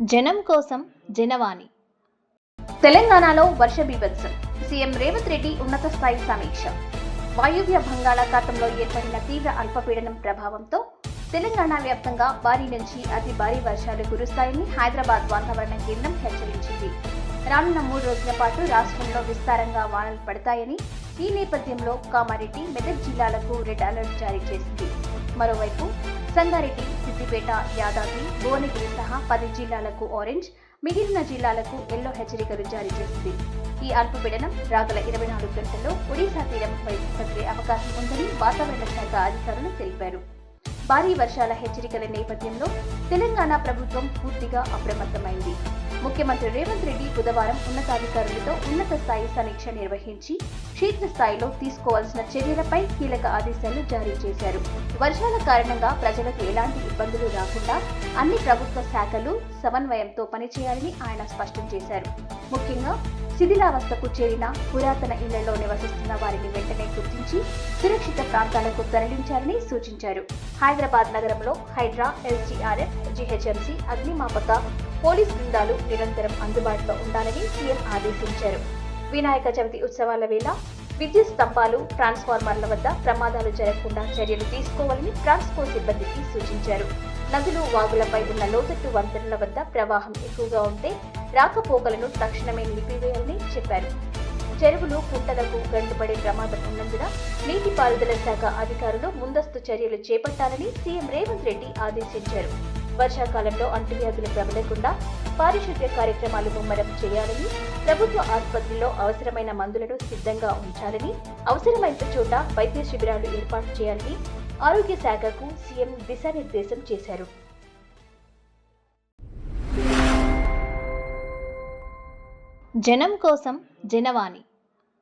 జనం కోసం జనవాణి. తెలంగాణలో వర్ష బీభత్సం. సీఎం రేవంత్ రెడ్డి ఉన్నత స్థాయి సమీక్ష. వాయువ్య బంగాళాఖాతంలో ఏర్పడిన తీవ్ర అల్పపీడనం ప్రభావంతో తెలంగాణ వ్యాప్తంగా భారీ నుంచి అతి భారీ వర్షాలు కురుస్తాయని హైదరాబాద్ వాతావరణ కేంద్రం హెచ్చరించింది. రానున్న 3 రోజుల పాటు రాష్ట్రంలో విస్తారంగా వానలు పడతాయని, ఈ నేపథ్యంలో కామారెడ్డి, మెదక్ జిల్లాలకు రెడ్ అలర్ట్ జారీ చేసింది. మరోవైపు సంగారెడ్డి, సిద్దిపేట, యాదాద్రి, భువనగిరి సహా 10 జిల్లాలకు ఆరెంజ్, మిగిలిన జిల్లాలకు ఎల్లో హెచ్చరికలు జారీ చేసింది. ఈ అల్పపీడనం రాగల 24 గంటల్లో ఒడిశా తీరం వైపు కదిలే అవకాశం ఉందని వాతావరణ శాఖ అధికారులు తెలిపారు. భారీ వర్షాల హెచ్చరికల నేపథ్యంలో తెలంగాణ ప్రభుత్వం పూర్తిగా అప్రమత్తమైంది. ముఖ్యమంత్రి రేవంత్ రెడ్డి బుధవారం ఉన్నతాధికారులతో ఉన్నత స్థాయి సమీక్ష నిర్వహించి క్షేత్రస్థాయిలో తీసుకోవాల్సిన చర్యలపై కీలక ఆదేశాలు జారీ చేశారు. వర్షాల కారణంగా ప్రజలకు ఎలాంటి ఇబ్బందులు రాకుండా అన్ని ప్రభుత్వ శాఖలు సమన్వయంతో పనిచేయాలని ఆయన స్పష్టం చేశారు. ముఖ్యంగా శిథిలావస్థకు చేరిన పురాతన ఇళ్లలో నివసిస్తున్న వారిని వెంటనే గుర్తించి సురక్షిత ప్రాంతాలకు తరలించాలని సూచించారు. హైదరాబాద్ నగరంలో హైడ్రా, ఎస్డీఆర్ఎఫ్, జీహెచ్ఎంసీ, అగ్నిమాపక, పోలీస్ బృందాలు నిరంతరం అందుబాటులో ఉండాలని సీఎం ఆదేశించారు. వినాయక చవితి ఉత్సవాల వేళ విద్యుత్ స్తంభాలు, ట్రాన్స్ఫార్మర్ల వద్ద ప్రమాదాలు జరగకుండా చర్యలు తీసుకోవాలని ట్రాన్స్కో సిబ్బందికి సూచించారు. నదులు, వాగులపై ఉన్న లోతట్టు వంతెనల వద్ద ప్రవాహం ఎక్కువగా ఉంటే రాకపోకలను తక్షణమే నిలిపివేయాలని చెప్పారు. చెరువులు, కుంటలకు గంటుపడే ప్రమాదం ఉన్నందున నీటిపారుదల శాఖ అధికారులు ముందస్తు చర్యలు చేపట్టాలని సీఎం రేవంత్ రెడ్డి ఆదేశించారు. వర్షాకాలంలో అంటువ్యాధులు ప్రబలకుండా పారిశుద్ధ్య కార్యక్రమాలు ముమ్మరం చేయాలని, ప్రభుత్వ ఆసుపత్రిలో అవసరమైన మందులను సిద్ధంగా ఉంచాలని, అవసరమైన చోట వైద్య శిబిరాలు ఏర్పాటు చేయాలని ఆరోగ్య శాఖకు సీఎం దిశానిర్దేశం చేశారు. జనం కోసం జనవాణి.